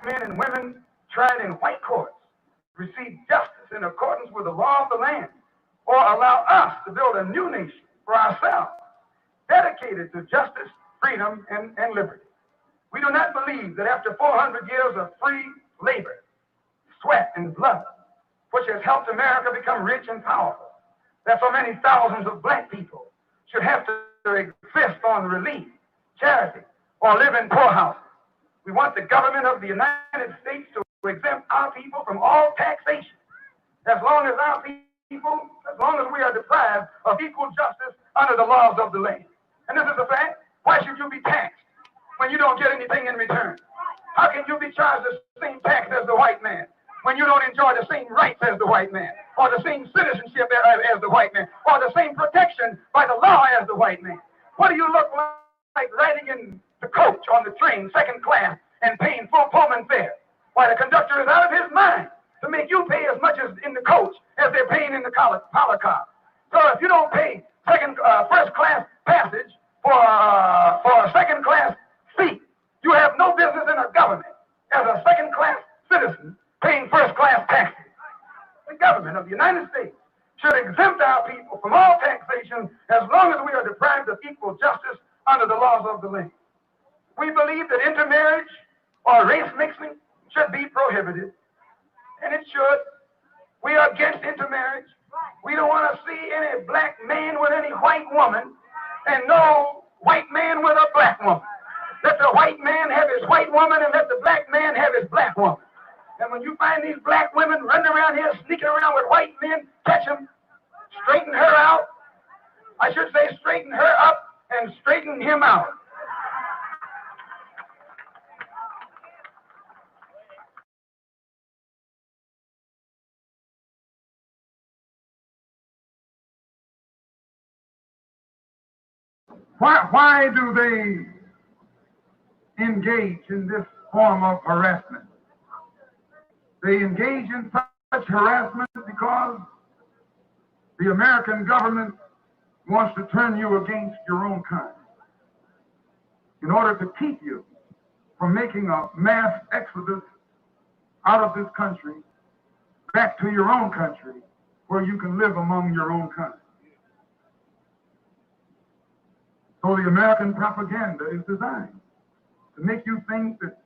men and women tried in white courts receive justice in accordance with the law of the land, or allow us to build a new nation for ourselves, dedicated to justice, freedom, and liberty. We do not believe that after 400 years of free labor, sweat, and blood, which has helped America become rich and powerful, that so many thousands of black people should have to exist on relief, charity, or live in poorhouses. We want the government of the United States to exempt our people from all taxation, as long as we are deprived of equal justice under the laws of the land. And this is a fact. Why should you be taxed when you don't get anything in return? How can you be charged the same tax as the white man when you don't enjoy the same rights as the white man, or the same citizenship as the white man, or the same protection by the law as the white man? What do you look like riding in the coach on the train, second class, and paying full Pullman fare? Why, the conductor is out of his mind to make you pay as much as in the coach as they're paying in the parlor car. So if you don't pay first class passage for a second class seat, you have no business in a government as a second class citizen paying first class taxes. The government of the United States should exempt our people from all taxation as long as we are deprived of equal justice under the laws of the land. We believe that intermarriage or race mixing should be prohibited, and it should. We are against intermarriage. We don't want to see any black man with any white woman, and no white man with a black woman. Let the white man have his white woman, and let the black man have his black woman. And when you find these black women running around here, sneaking around with white men, catch them, straighten her out. I should say straighten her up and straighten him out. Why do they engage in this form of harassment? They engage in such harassment because the American government wants to turn you against your own kind in order to keep you from making a mass exodus out of this country back to your own country where you can live among your own kind. So the American propaganda is designed to make you think that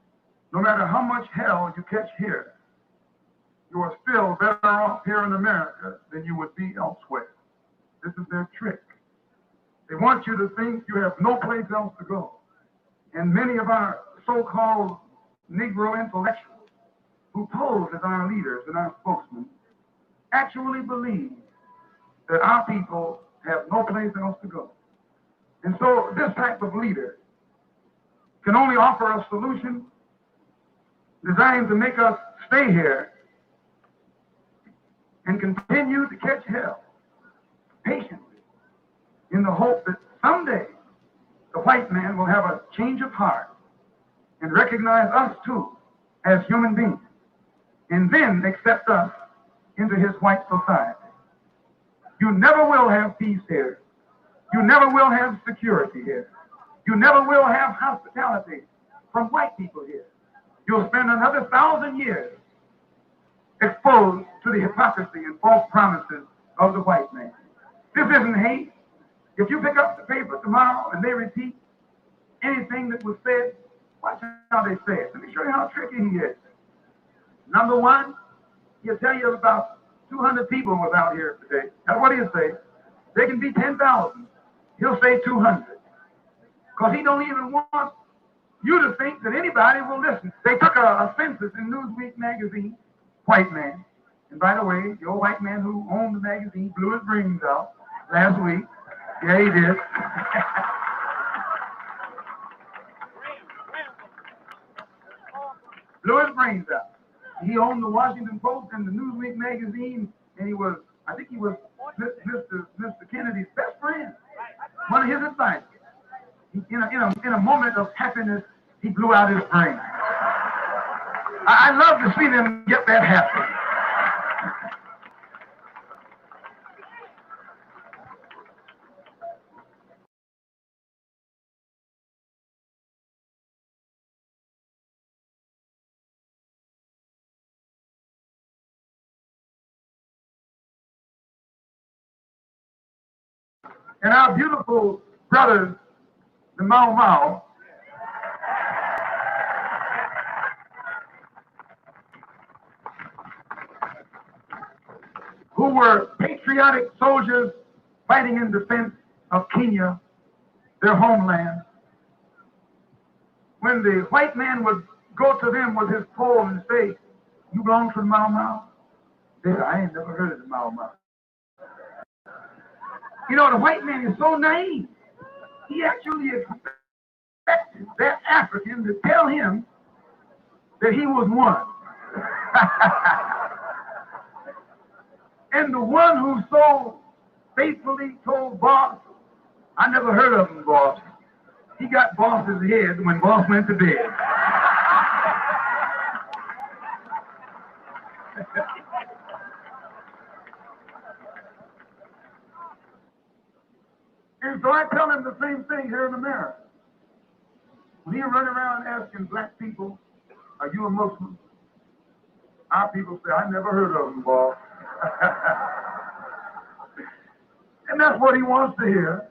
no matter how much hell you catch here, you are still better off here in America than you would be elsewhere. This is their trick. They want you to think you have no place else to go. And many of our so-called Negro intellectuals who pose as our leaders and our spokesmen actually believe that our people have no place else to go. And so this type of leader can only offer a solution designed to make us stay here and continue to catch hell patiently in the hope that someday the white man will have a change of heart and recognize us too as human beings, and then accept us into his white society. You never will have peace here. You never will have security here. You never will have hospitality from white people here. You'll spend another 1,000 years exposed to the hypocrisy and false promises of the white man. This isn't hate. If you pick up the paper tomorrow and they repeat anything that was said, watch how they say it. Let me show you how tricky he is. Number one, he'll tell you about 200 people was out here today. Now, what do you say? They can be 10,000. He'll say 200. Because he don't even want you to think that anybody will listen. They took a census in Newsweek magazine, white man. And by the way, your white man who owned the magazine blew his brains out last week. Yeah, he did. Blew his brains out. He owned the Washington Post and the Newsweek magazine, and he was, I think he was Mr. Kennedy's best friend. One of his advisors. In a moment of happiness, he blew out his brain. I love to see them get that happy. And our beautiful brothers, the Mau Mau, who were patriotic soldiers fighting in defense of Kenya, their homeland. When the white man would go to them with his pole and say, "You belong to the Mau Mau?" They said, "I ain't never heard of the Mau Mau." You know, the white man is so naive. He actually expected that African to tell him that he was one. And the one who so faithfully told Boss, "I never heard of him, Boss," he got Boss's head when Boss went to bed. And so I tell him the same thing here in America. When he run around asking black people, "Are you a Muslim?" our people say, "I never heard of him, Boss." And that's what he wants to hear.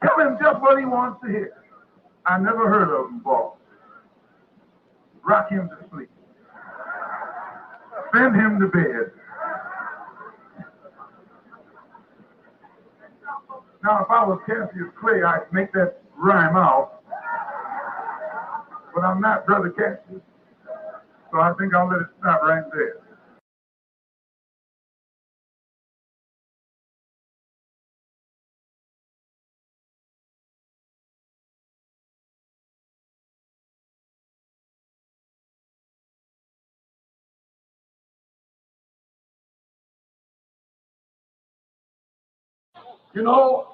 Tell him just what he wants to hear. "I never heard of him, Boss." Rock him to sleep. Send him to bed. Now, if I was Cassius Clay, I'd make that rhyme out. But I'm not Brother Cassius, so I think I'll let it stop right there. You know,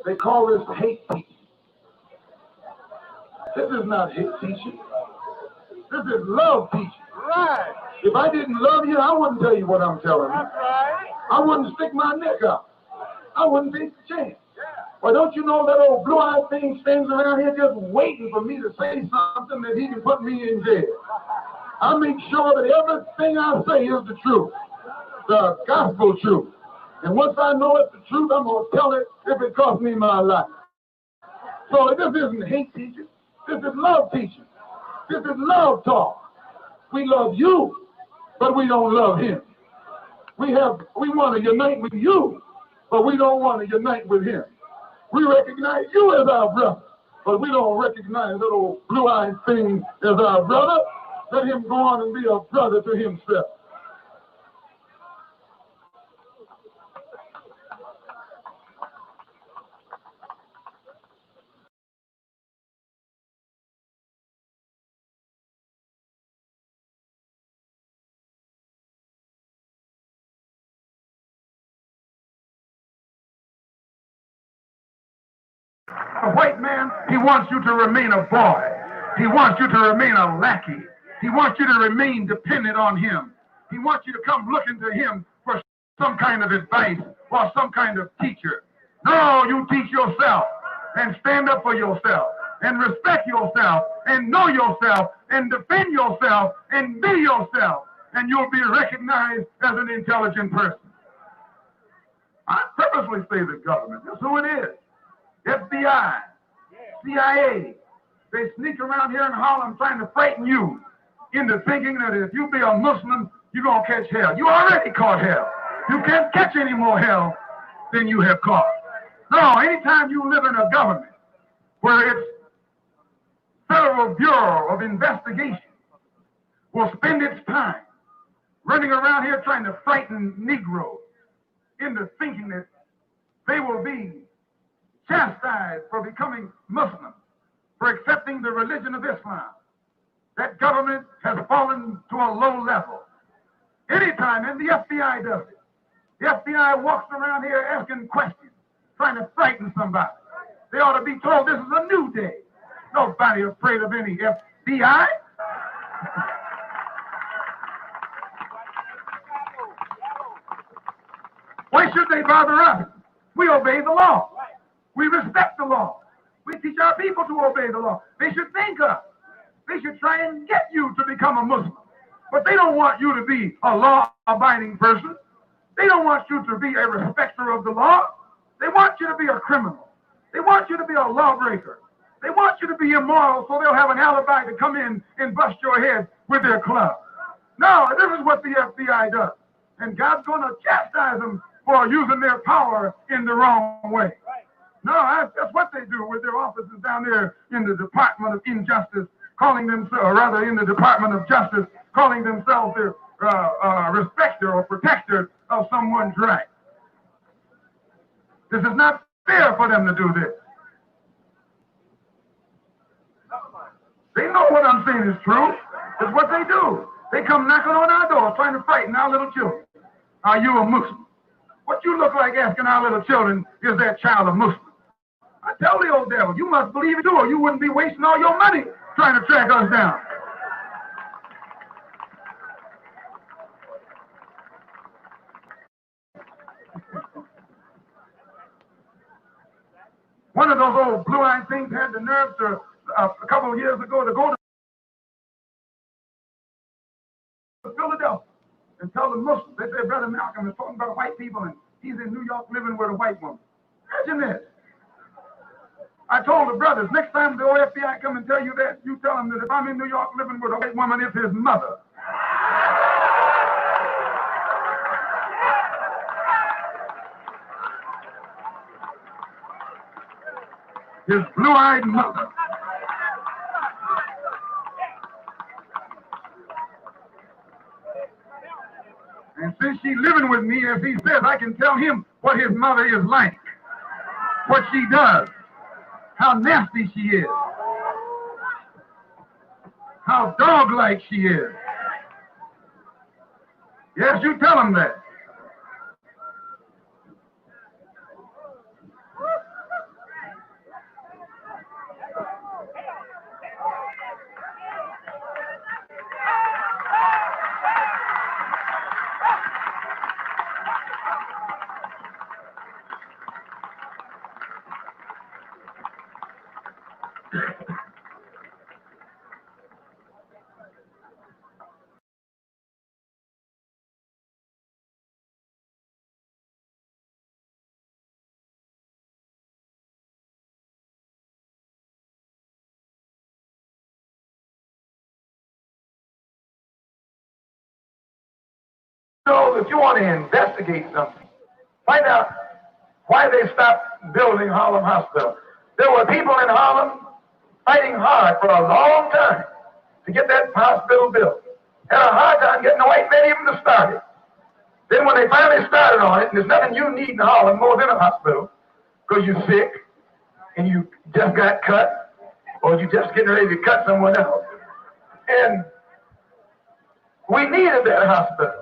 they call this hate teaching. This is not hate teaching. This is love teaching. Right. If I didn't love you, I wouldn't tell you what I'm telling you. That's right. I wouldn't stick my neck out. I wouldn't take the chance. Yeah. Well, don't you know that old blue-eyed thing stands around here just waiting for me to say something that he can put me in jail? I make sure that everything I say is the truth, the gospel truth. And once I know it's the truth, I'm going to tell it if it costs me my life. So this isn't hate teaching. This is love teaching. This is love talk. We love you, but we don't love him. We want to unite with you, but we don't want to unite with him. We recognize you as our brother, but we don't recognize that old blue-eyed thing as our brother. Let him go on and be a brother to himself. A white man, he wants you to remain a boy. He wants you to remain a lackey. He wants you to remain dependent on him. He wants you to come looking to him for some kind of advice or some kind of teacher. No, you teach yourself and stand up for yourself and respect yourself and know yourself and defend yourself and be yourself, and you'll be recognized as an intelligent person. I purposely say the government. That's who it is. FBI, CIA, they sneak around here in Harlem trying to frighten you into thinking that if you be a Muslim, you're going to catch hell. You already caught hell. You can't catch any more hell than you have caught. No, anytime you live in a government where its Federal Bureau of Investigation will spend its time running around here trying to frighten Negroes into thinking that they will be chastised for becoming Muslim, for accepting the religion of Islam. That government has fallen to a low level. Anytime, and the FBI does it. The FBI walks around here asking questions, trying to frighten somebody. They ought to be told this is a new day. Nobody afraid of any FBI. Why should they bother us? We obey the law. We respect the law. We teach our people to obey the law. They should think us. They should try and get you to become a Muslim. But they don't want you to be a law-abiding person. They don't want you to be a respecter of the law. They want you to be a criminal. They want you to be a lawbreaker. They want you to be immoral so they'll have an alibi to come in and bust your head with their club. No, this is what the FBI does. And God's going to chastise them for using their power in the wrong way. No, that's what they do with their officers down there in the Department of Injustice, calling themselves, or rather in the Department of Justice, calling themselves the respecter or protector of someone's right. This is not fair for them to do this. They know what I'm saying is true. It's what they do. They come knocking on our door trying to frighten our little children. Are you a Muslim? What you look like asking our little children, is that child a Muslim? I tell the old devil, you must believe it too, or you wouldn't be wasting all your money trying to track us down. One of those old blue-eyed things had the nerve to, a couple of years ago, to go to Philadelphia and tell the Muslims. They said, Brother Malcolm is talking about white people, and he's in New York living with a white woman. Imagine this. I told the brothers, next time the FBI come and tell you that, you tell them that if I'm in New York living with a white woman, it's his mother. His blue-eyed mother. And since she's living with me, as he says, I can tell him what his mother is like, what she does, how nasty she is, how dog-like she is. Yes, you tell him that. So if you want to investigate something, find out why they stopped building Harlem Hospital. There were people in Harlem fighting hard for a long time to get that hospital built. Had a hard time getting the white men even to start it. Then when they finally started on it, and there's nothing you need in Harlem more than a hospital, because you're sick, and you just got cut, or you're just getting ready to cut someone else. And we needed that hospital.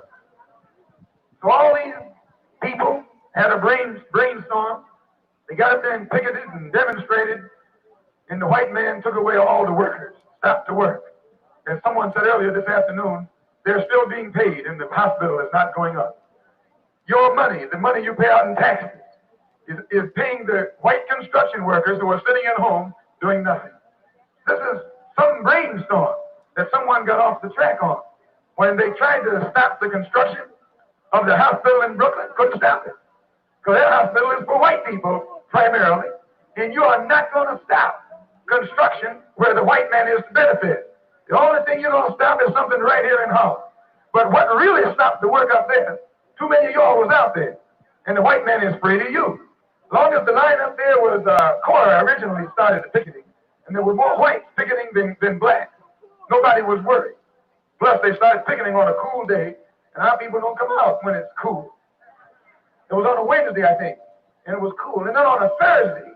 So all these people had a brainstorm. They got up there and picketed and demonstrated, and the white man took away all the workers, stopped to work. As someone said earlier this afternoon, they're still being paid, and the hospital is not going up. Your money, the money you pay out in taxes, is paying the white construction workers who are sitting at home doing nothing. This is some brainstorm that someone got off the track on. When they tried to stop the construction of the hospital in Brooklyn, couldn't stop it. Because that hospital is for white people primarily, and you are not going to stop construction where the white man is to benefit. The only thing you're going to stop is something right here in Harlem. But what really stopped the work up there, too many of y'all was out there, and the white man is afraid of you. As long as the line up there was, Cora originally started the picketing, and there were more whites picketing than blacks. Nobody was worried. Plus, they started picketing on a cool day, and our people don't come out when it's cool. It was on a Wednesday, I think, and it was cool. And then on a Thursday,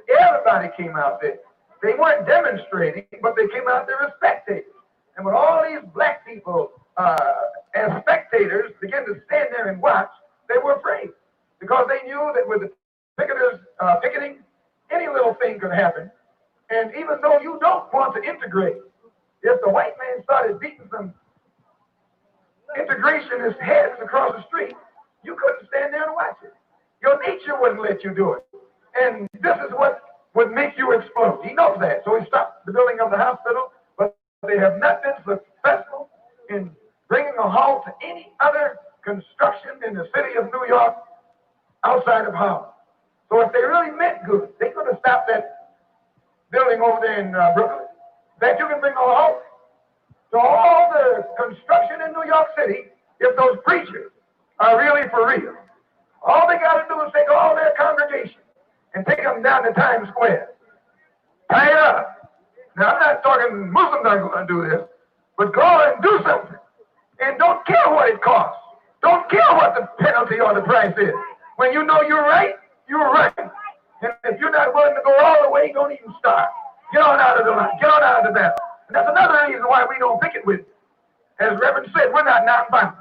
everybody came out there. They weren't demonstrating, but they came out there as spectators. And when all these black people, as spectators, began to stand there and watch, they were afraid. Because they knew that with the picketers picketing, any little thing could happen. And even though you don't want to integrate, if the white man started beating some integrationist heads across the street, you couldn't stand there and watch it. Your nature wouldn't let you do it. And this is what would make you explode. He knows that. So he stopped the building of the hospital, but they have not been successful in bringing a halt to any other construction in the city of New York outside of Harlem. So if they really meant good, they could have stopped that building over there in Brooklyn. That you can bring a halt to all the construction in New York City if those preachers are really for real. All they got to do is take all their congregation and take them down to Times Square. Tie it up. Now, I'm not talking Muslims are going to do this, but go and do something. And don't care what it costs. Don't care what the penalty or the price is. When you know you're right, you're right. And if you're not willing to go all the way, don't even start. Get on out of the line. Get on out of the battle. And that's another reason why we don't pick it with. As Reverend said, we're not nonviolent.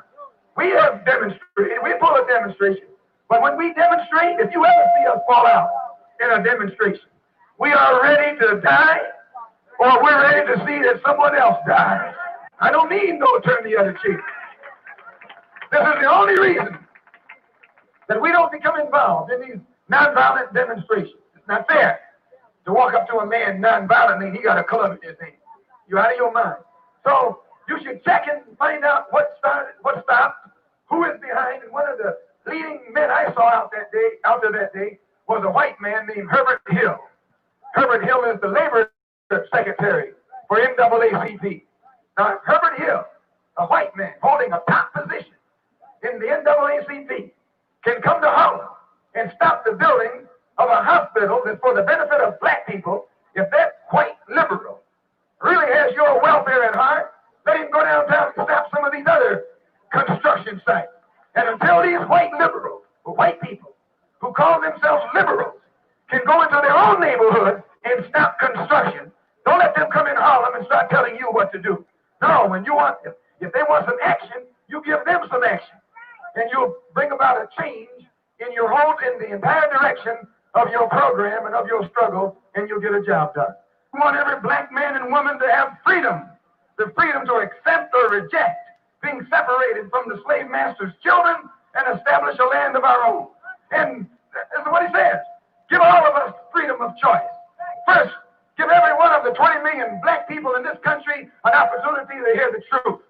We have demonstrated. We pull a demonstration. But when we demonstrate, if you ever see us fall out in a demonstration, we are ready to die, or we're ready to see that someone else dies. I don't mean no turn the other cheek. This is the only reason that we don't become involved in these nonviolent demonstrations. It's not fair to walk up to a man nonviolently and he got a club in his hand. You're out of your mind. So you should check and find out what started, what stopped, who is behind. And one of the leading men I saw out there that day was a white man named Herbert Hill. Herbert Hill is the labor secretary for NAACP. Now, Herbert Hill, a white man holding a top position in the NAACP, can come to Harlem and stop the building of a hospital that's for the benefit of black people. If that white liberal really has your welfare at heart, let him go downtown and stop some of these other construction sites. And until these white liberals, or white people who call themselves liberals, can go into their own neighborhood and stop construction, don't let them come in Harlem and start telling you what to do. No, when you want them, if they want some action, you give them some action. And you'll bring about a change in your whole, in the entire direction of your program and of your struggle, and you'll get a job done. We want every black man and woman to have freedom, the freedom to accept or reject being separated from the slave master's children and establish a land of our own. And this is what he says. Give all of us freedom of choice. First, give every one of the 20 million black people in this country an opportunity to hear the truth.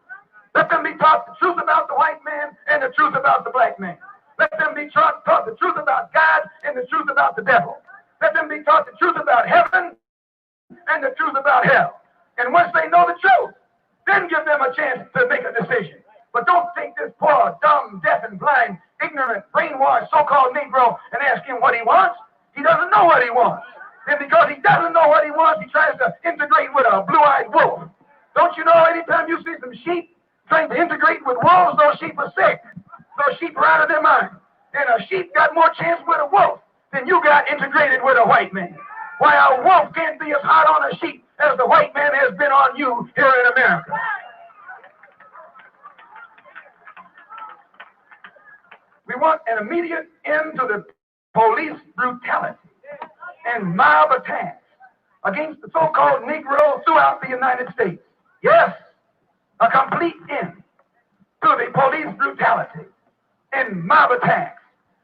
Let them be taught the truth about the white man and the truth about the black man. Let them be taught the truth about God and the truth about the devil. Let them be taught the truth about heaven and the truth about hell. And once they know the truth, then give them a chance to make a decision. But don't take this poor, dumb, deaf, and blind, ignorant, brainwashed, so-called Negro and ask him what he wants. He doesn't know what he wants. And because he doesn't know what he wants, he tries to integrate with a blue-eyed wolf. Don't you know anytime you see some sheep trying to integrate with wolves, those sheep are sick. Those sheep are out of their mind. And a sheep got more chance with a wolf than you got integrated with a white man. Why, a wolf can't be as hard on a sheep as the white man has been on you here in America. We want an immediate end to the police brutality and mob attacks against the so-called Negroes throughout the United States. Yes, a complete end to the police brutality and mob attacks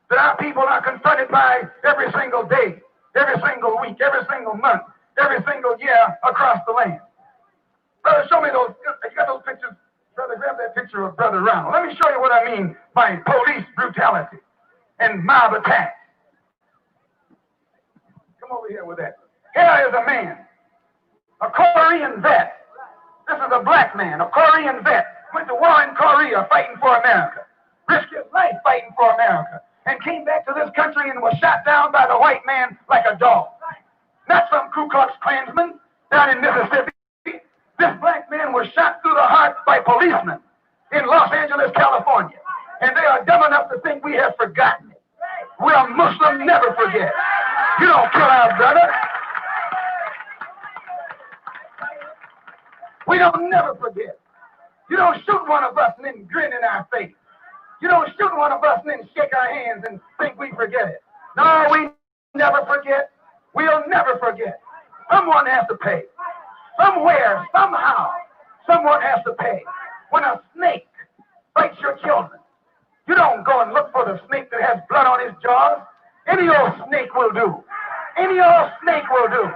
that our people are confronted by every single day, every single week, every single month, every single year across the land. Brother, show me those. You got those pictures? Brother, grab that picture of Brother Ronald. Let me show you what I mean by police brutality and mob attacks. Come over here with that. Here is a man, a Korean vet. This is a black man, a Korean vet. Went to war in Korea fighting for America. Risked his life fighting for America. And came back to this country and was shot down by the white man like a dog. Not some Ku Klux Klansman down in Mississippi. This black man was shot through the heart by policemen in Los Angeles, California. And they are dumb enough to think we have forgotten it. We are Muslim, never forget. You don't kill our brother. We don't never forget. You don't shoot one of us and then grin in our face. You don't shoot one of us and then shake our hands and think we forget it. No, we never forget. We'll never forget. Someone has to pay. Somewhere, somehow, someone has to pay. When a snake bites your children, you don't go and look for the snake that has blood on his jaws. Any old snake will do. Any old snake will do.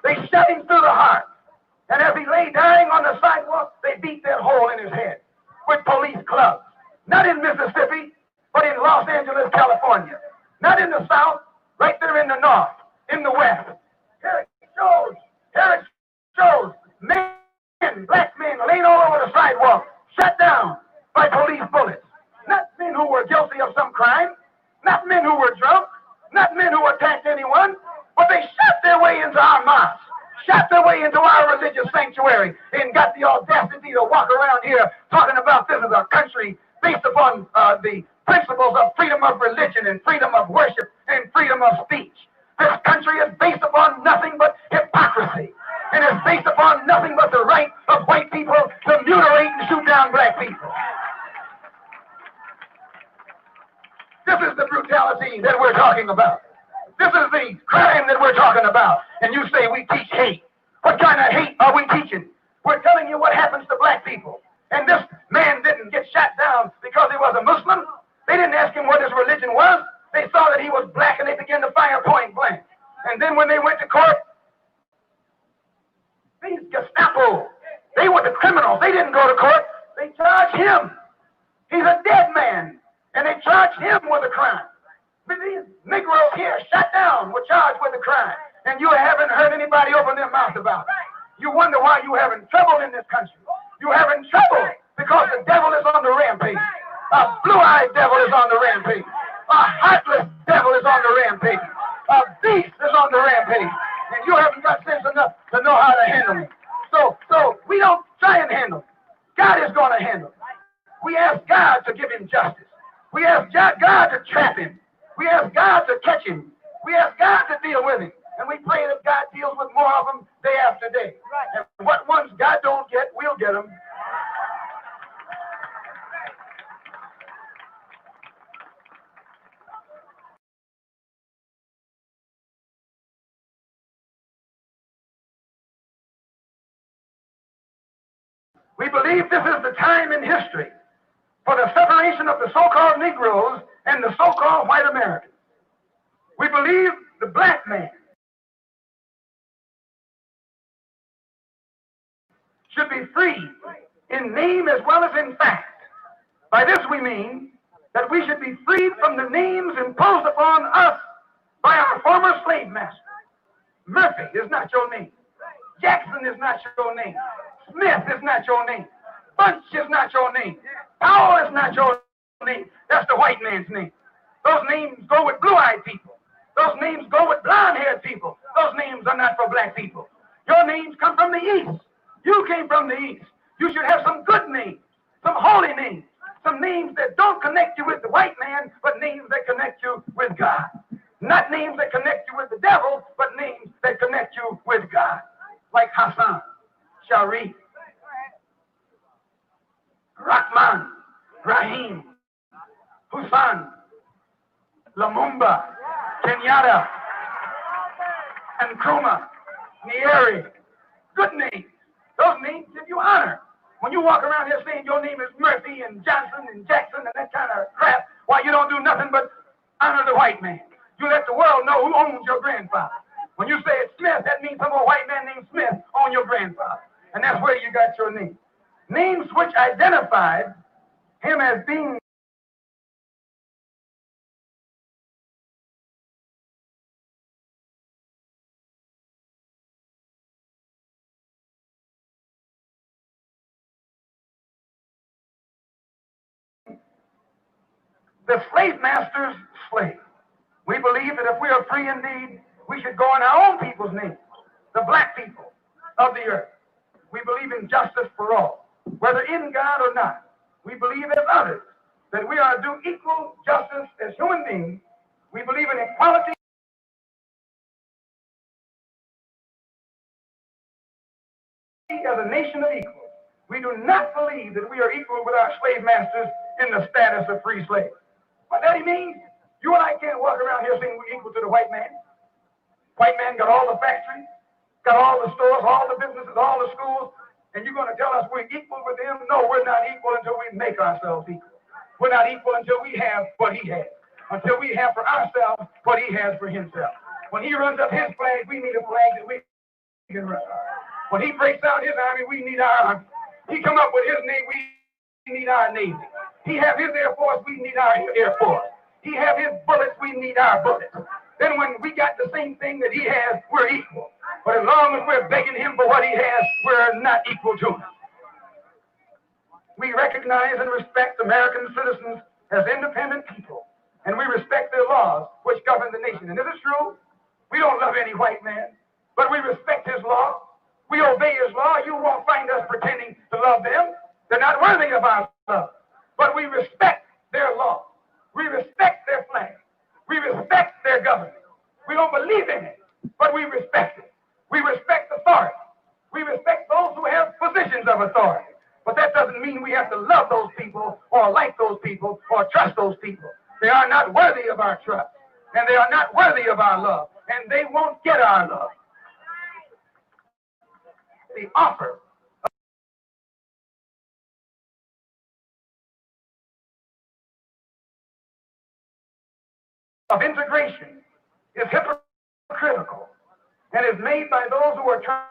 They shot him through the heart. And as he lay dying on the sidewalk, they beat that hole in his head. with police clubs. Not in Mississippi, but in Los Angeles, California. Not in the South, right there in the North, in the West. Here it shows men, black men laying all over the sidewalk, shut down by police bullets. Not men who were guilty of some crime, not men who were drunk, not men who attacked anyone, but they shot their way into our mosques, shot their way into our religious sanctuary, and got the audacity to walk around here talking about this is a country based upon the principles of freedom of religion and freedom of worship and freedom of speech. This country is based upon nothing but hypocrisy. And is based upon nothing but the right of white people to mutilate and shoot down black people. This is the brutality that we're talking about. This is the crime that we're talking about. And you say we teach hate. What kind of hate are we teaching? We're telling you what happens to black people. And this man didn't get shot down because he was a Muslim. They didn't ask him what his religion was. They saw that he was black and they began to fire point blank. And then when they went to court, these Gestapo, they were the criminals. They didn't go to court. They charged him. He's a dead man. And they charged him with a crime. But these Negroes here, shut down, were charged with a crime. And you haven't heard anybody open their mouth about it. You wonder why you're having trouble in this country. You're having trouble because the devil is on the rampage. A blue-eyed devil is on the rampage. A heartless devil is on the rampage. A beast is on the rampage. And you haven't got sense enough to know how to handle him. So we don't try and handle him. God is going to handle him. We ask God to give him justice. We ask God to trap him. We ask God to catch him. We ask God to deal with him. And we pray that God deals with more of them day after day. And what ones God don't get, we'll get them. We believe this is the time in history for the separation of the so-called Negroes and the so-called white Americans. We believe the black man should be free in name as well as in fact. By this we mean that we should be freed from the names imposed upon us by our former slave masters. Murphy is not your name. Jackson is not your name. Smith is not your name. Bunch is not your name. Powell is not your name. That's the white man's name. Those names go with blue-eyed people. Those names go with blonde-haired people. Those names are not for black people. Your names come from the East. You came from the East. You should have some good names, some holy names, some names that don't connect you with the white man, but names that connect you with God. Not names that connect you with the devil, but names that connect you with God. Like Hassan, Sharif, Rahman, Rahim, Hussein, Lumumba, Kenyatta, and Nkrumah, Nyeri. Good names. Those names give you honor. When you walk around here saying your name is Murphy and Johnson and Jackson and that kind of crap, why you don't do nothing but honor the white man. You let the world know who owns your grandfather. When you say it's Smith, that means some old white man named Smith owned your grandfather. And that's where you got your name. Names which identified him as being the slave master's slave. We believe that if we are free indeed, we should go in our own people's names, the black people of the earth. We believe in justice for all, whether in God or not. We believe as others that we are due equal justice as human beings. We believe in equality as a nation of equals. We do not believe that we are equal with our slave masters in the status of free slaves. What that means, you and I can't walk around here saying we're equal to the white man. White man got all the factories, got all the stores, all the businesses, all the schools, and you're going to tell us we're equal with him? No, we're not equal until we make ourselves equal. We're not equal until we have what he has, until we have for ourselves what he has for himself. When he runs up his flag, we need a flag that we can run. When he breaks out his army, we need our army. He come up with his name, we need our Navy. He have his Air Force, we need our Air Force. He have his bullets, we need our bullets. Then when we got the same thing that he has, we're equal. But as long as we're begging him for what he has, we're not equal to him. We recognize and respect American citizens as independent people, and we respect their laws which govern the nation. And it is true, we don't love any white man, but we respect his law. We obey his law. You won't find us pretending to love them. They're not worthy of our love. But we respect their law. We respect their flag. We respect their government. We don't believe in it, but we respect it. We respect authority. We respect those who have positions of authority. But that doesn't mean we have to love those people or like those people or trust those people. They are not worthy of our trust, and they are not worthy of our love, and they won't get our love. The offer of integration is hypocritical and is made by those who are trying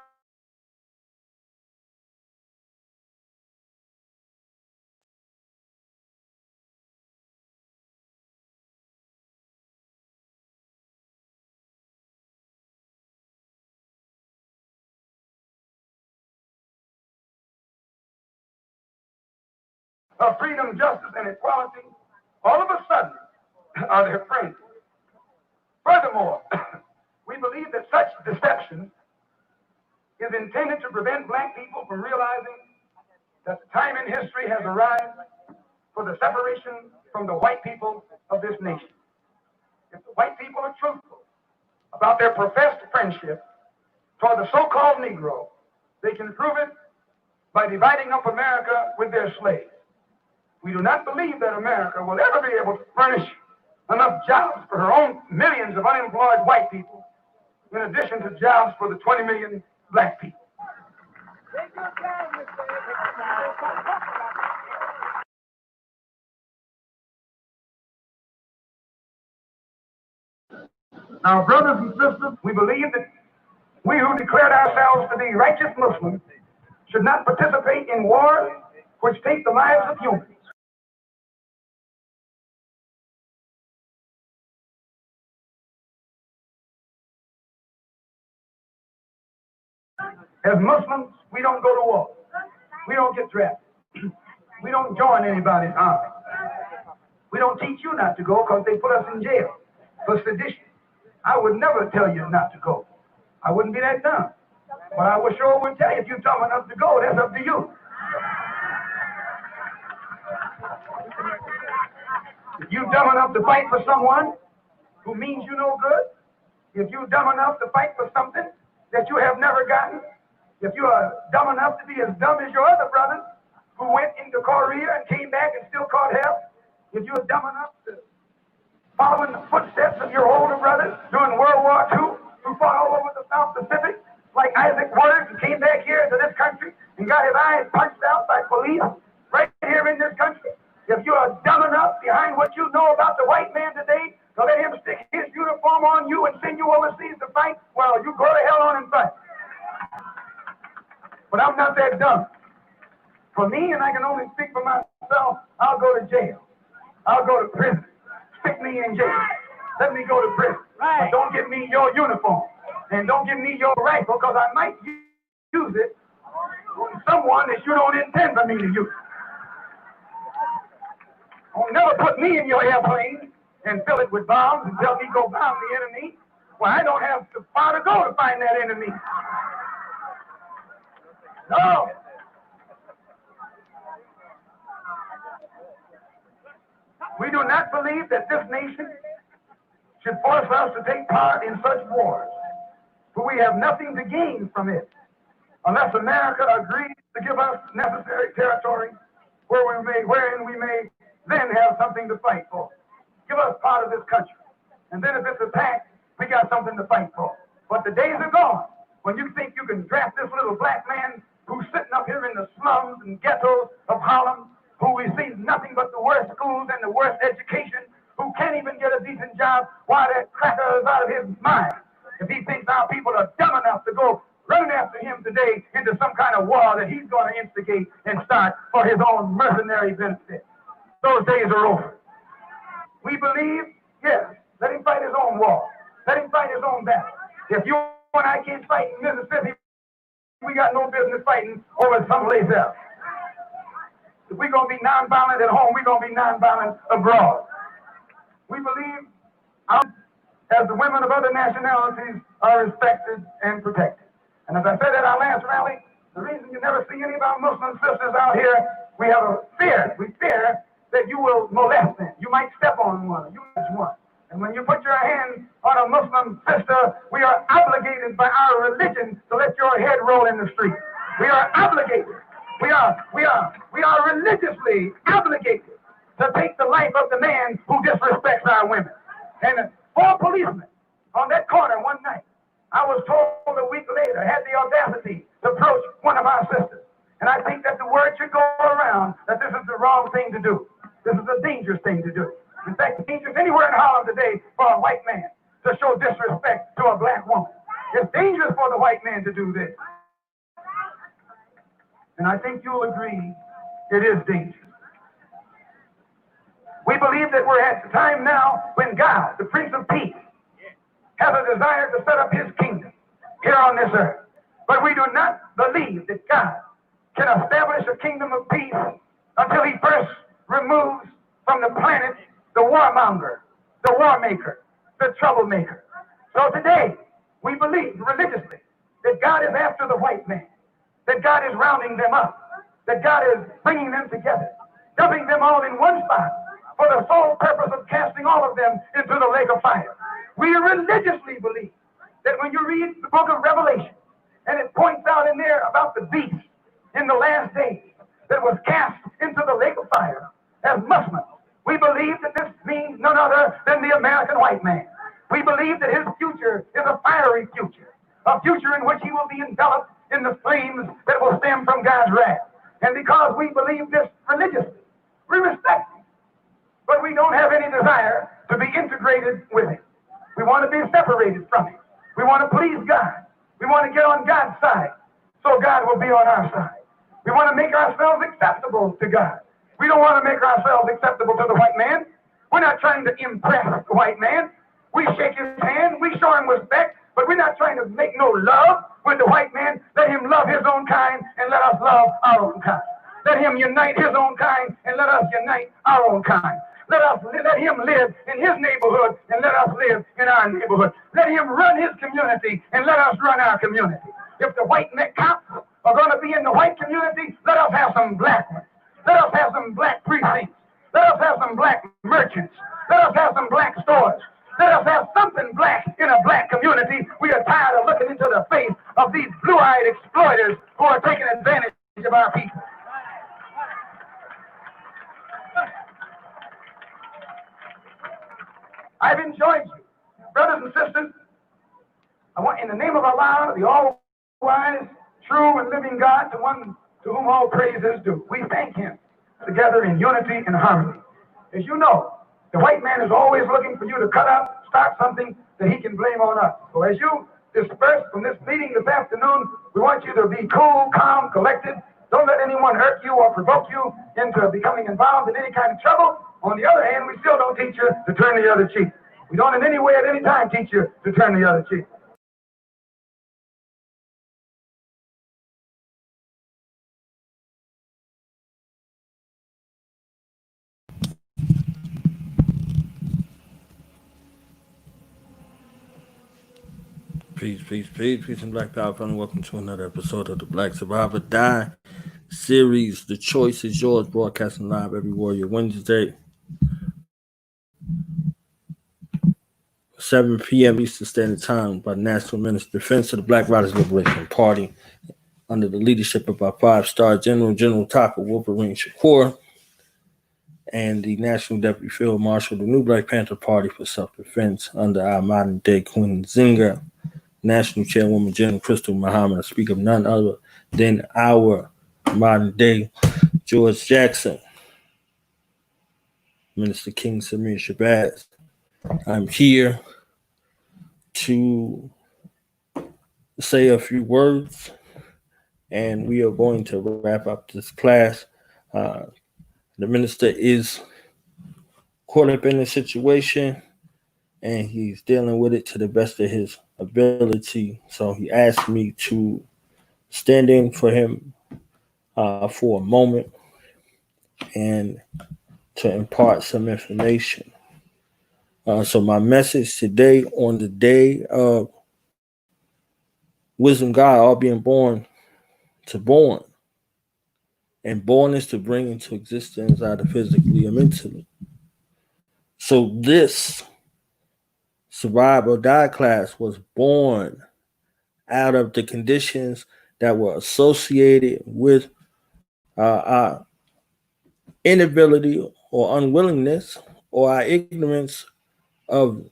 of freedom, justice, and equality, all of a sudden are their friends. Furthermore, we believe that such deception is intended to prevent black people from realizing that the time in history has arrived for the separation from the white people of this nation. If the white people are truthful about their professed friendship toward the so-called Negro, they can prove it by dividing up America with their slaves. We do not believe that America will ever be able to furnish enough jobs for her own millions of unemployed white people, in addition to jobs for the 20 million black people. Now, brothers and sisters, we believe that we who declared ourselves to be righteous Muslims should not participate in wars which take the lives of humans. As Muslims, we don't go to war. We don't get drafted. We don't join anybody's army. We don't teach you not to go because they put us in jail for sedition. I would never tell you not to go. I wouldn't be that dumb. But I would sure would tell you if you're dumb enough to go, that's up to you. If you're dumb enough to fight for someone who means you no good, if you're dumb enough to fight for something that you have never gotten, if you are dumb enough to be as dumb as your other brothers who went into Korea and came back and still caught hell, if you're dumb enough to follow in the footsteps of your older brothers during World War II who fought all over the South Pacific, like Isaac Waters, and came back here to this country and got his eyes punched out by police right here in this country, if you are dumb enough behind what you know about the white man today to let him stick his uniform on you and send you overseas to fight, well, you go to hell on and fight. But I'm not that dumb. For me, and I can only speak for myself, I'll go to jail. I'll go to prison. Stick me in jail. Let me go to prison. Right. But don't give me your uniform. And don't give me your rifle, because I might use it on someone that you don't intend for me to use. Don't never put me in your airplane and fill it with bombs and tell me go bomb the enemy. Well, I don't have the far to go to find that enemy. No. We do not believe that this nation should force us to take part in such wars, for we have nothing to gain from it, unless America agrees to give us necessary territory wherein we may then have something to fight for. Give us part of this country, and then if it's attacked, we got something to fight for. But the days are gone when you think you can draft this little black man who's sitting up here in the slums and ghettos of Harlem, who receives nothing but the worst schools and the worst education, who can't even get a decent job while that cracker is out of his mind. If he thinks our people are dumb enough to go running after him today into some kind of war that he's going to instigate and start for his own mercenary benefit. Those days are over. We believe, yes, let him fight his own war. Let him fight his own battle. If you and I can't fight in Mississippi, we got no business fighting over someplace else. If we're going to be nonviolent at home, we're going to be nonviolent abroad. We believe as the women of other nationalities are respected and protected. And as I said at our last rally, the reason you never see any of our Muslim sisters out here, we have a fear. We fear that you will molest them. You might step on one, you touch one. And when you put your hand on a Muslim sister, we are obligated by our religion to let your head roll in the street. We are obligated. We are religiously obligated to take the life of the man who disrespects our women. And 4 policemen on that corner one night, I was told a week later, had the audacity to approach one of our sisters. And I think that the word should go around that this is the wrong thing to do. This is a dangerous thing to do. In fact, it's dangerous anywhere in Harlem today for a white man to show disrespect to a black woman. It's dangerous for the white man to do this. And I think you'll agree it is dangerous. We believe that we're at the time now when God, the Prince of Peace, has a desire to set up his kingdom here on this earth. But we do not believe that God can establish a kingdom of peace until he first removes from the planet the warmonger, the war maker, the troublemaker. So today, we believe religiously that God is after the white man, that God is rounding them up, that God is bringing them together, dumping them all in one spot for the sole purpose of casting all of them into the lake of fire. We religiously believe that when you read the book of Revelation, and it points out in there about the beast in the last days that was cast into the lake of fire as Muslims, we believe that this means none other than the American white man. We believe that his future is a fiery future, a future in which he will be enveloped in the flames that will stem from God's wrath. And because we believe this religiously, we respect him, but we don't have any desire to be integrated with him. We want to be separated from him. We want to please God. We want to get on God's side, so God will be on our side. We want to make ourselves acceptable to God. We don't want to make ourselves acceptable to the white man. We're not trying to impress the white man. We shake his hand, we show him respect, but we're not trying to make no love with the white man. Let him love his own kind and let us love our own kind. Let him unite his own kind and let us unite our own kind. Let him live in his neighborhood and let us live in our neighborhood. Let him run his community and let us run our community. If the white cops are going to be in the white community, let us have some black ones. Let us have some black precincts. Let us have some black merchants. Let us have some black stores. Let us have something black in a black community. We are tired of looking into the face of these blue-eyed exploiters who are taking advantage of our people. I've enjoyed you, brothers and sisters. I want, in the name of Allah, the all-wise, true, and living God, the one to whom all praise is due, we thank him together in unity and harmony. As you know, the white man is always looking for you to cut up, start something that he can blame on us. So as you disperse from this meeting this afternoon, we want you to be cool, calm, collected. Don't let anyone hurt you or provoke you into becoming involved in any kind of trouble. On the other hand, we still don't teach you to turn the other cheek. We don't in any way at any time teach you to turn the other cheek. Peace, and Black Power, family. Welcome to another episode of the Black Survivor Die series. The choice is yours, broadcasting live every Warrior Wednesday, 7 p.m. Eastern Standard Time by the National Minister Defense of the Black Riders Liberation Party under the leadership of our 5-star General Taka Wolverine Shakur and the National Deputy Field Marshal of the New Black Panther Party for Self-Defense under our modern-day Queen Zinga, National Chairwoman General Crystal Muhammad. I speak of none other than our modern-day George Jackson, Minister King Samir Shabazz. I'm here to say a few words and we are going to wrap up this class. Uh, the minister is caught up in the situation, and he's dealing with it to the best of his ability. So he asked me to stand in for him for a moment and to impart some information. So my message today, on the day of wisdom God, all being born to born, and born is to bring into existence either physically or mentally. So this survive or die class was born out of the conditions that were associated with our inability or unwillingness or our ignorance of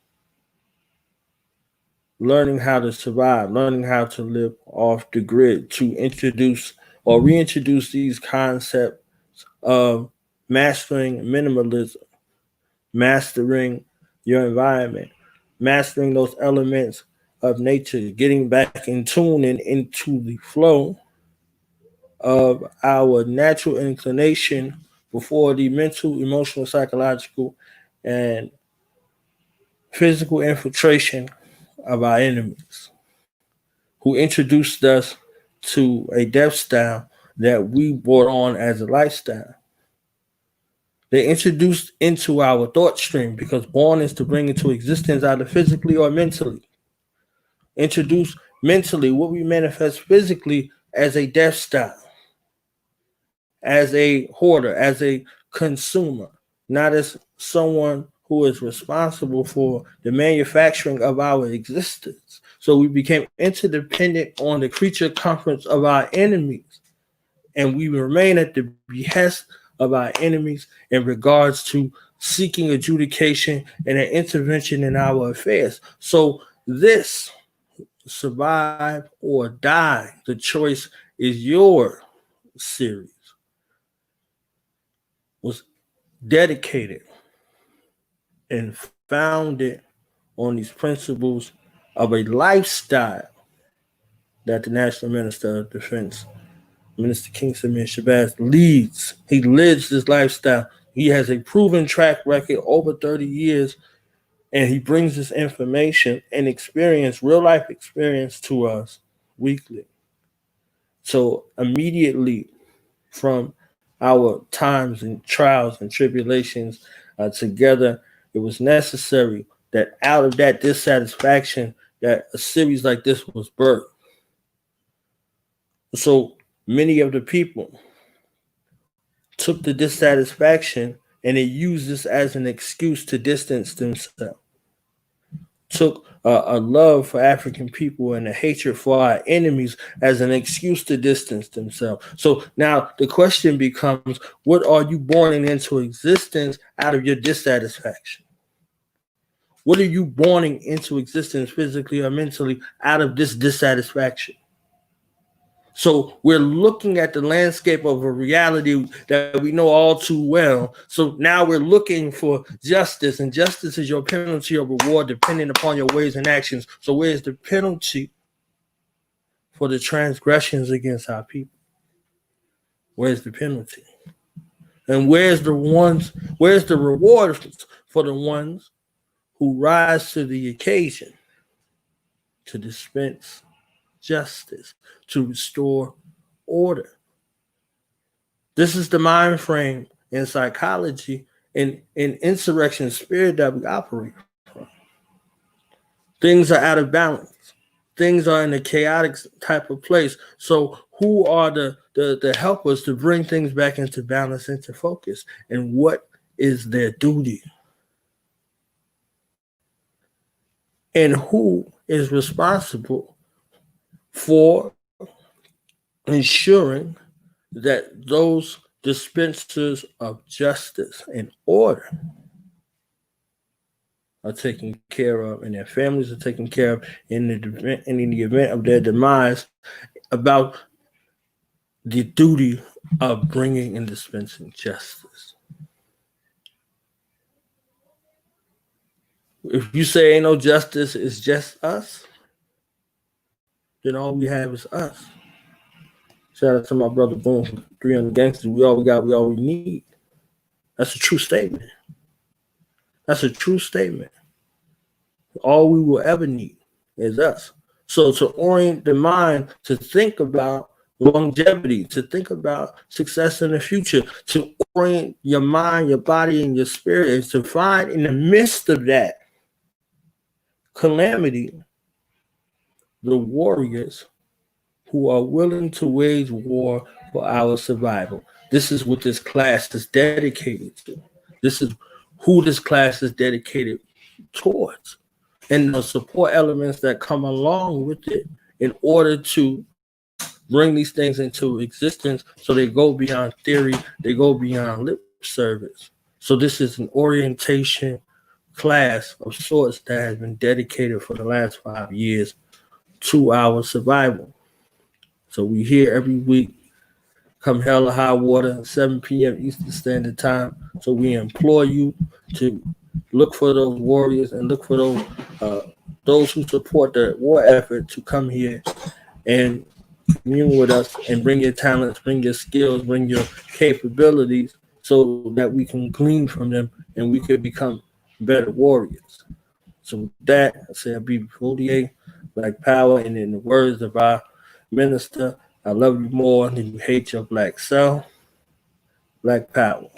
learning how to survive, learning how to live off the grid, to introduce or reintroduce these concepts of mastering minimalism, mastering your environment, mastering those elements of nature, getting back in tune and into the flow of our natural inclination before the mental, emotional, psychological, and physical infiltration of our enemies, who introduced us to a death style that we brought on as a lifestyle. They introduced into our thought stream, because born is to bring into existence either physically or mentally. Introduce mentally what we manifest physically as a death style, as a hoarder, as a consumer, not as someone who is responsible for the manufacturing of our existence. So we became interdependent on the creature comforts of our enemies, and we remain at the behest of our enemies in regards to seeking adjudication and an intervention in our affairs. So this survive or die, the choice is your series, was dedicated and founded on these principles of a lifestyle that the National Minister of Defense, Minister King Samir Shabazz, leads. He lives this lifestyle. He has a proven track record over 30 years, and he brings this information and experience, real life experience, to us weekly. So immediately from our times and trials and tribulations together, it was necessary that out of that dissatisfaction, that a series like this was birthed. So many of the people took the dissatisfaction and they used this as an excuse to distance themselves. Took a love for African people and a hatred for our enemies as an excuse to distance themselves. So now the question becomes, what are you born into existence out of your dissatisfaction? What are you born into existence physically or mentally out of this dissatisfaction? So we're looking at the landscape of a reality that we know all too well. So now we're looking for justice, and justice is your penalty or reward depending upon your ways and actions. So where's the penalty for the transgressions against our people? Where's the penalty? And where's the reward for the ones who rise to the occasion to dispense justice, to restore order? This is the mind frame in psychology and in insurrection spirit that we operate from. Things are out of balance. Things are in a chaotic type of place. So who are the helpers to bring things back into balance, into focus? And what is their duty? And who is responsible for ensuring that those dispensers of justice and order are taken care of, and their families are taken care of in the event of their demise, about the duty of bringing and dispensing justice. If you say ain't no justice, it's just us, then all we have is us. Shout out to my brother Boom from 300 Gangsters. We all we got, we all we need. That's a true statement. That's a true statement. All we will ever need is us. So to orient the mind to think about longevity, to think about success in the future, to orient your mind, your body, and your spirit, is to find in the midst of that calamity the warriors who are willing to wage war for our survival. This is what this class is dedicated to. This is who this class is dedicated towards, and the support elements that come along with it in order to bring these things into existence, so they go beyond theory, they go beyond lip service. So this is an orientation class of sorts that has been dedicated for the last 5 years to our survival. So we here every week, come hell or high water, 7 p.m. Eastern Standard Time. So we implore you to look for those warriors and look for those who support the war effort to come here and commune with us and bring your talents, bring your skills, bring your capabilities, so that we can glean from them and we can become better warriors. So with that, I say I be Foudier, Black Power, and in the words of our minister, I love you more than you hate your black self. Black Power.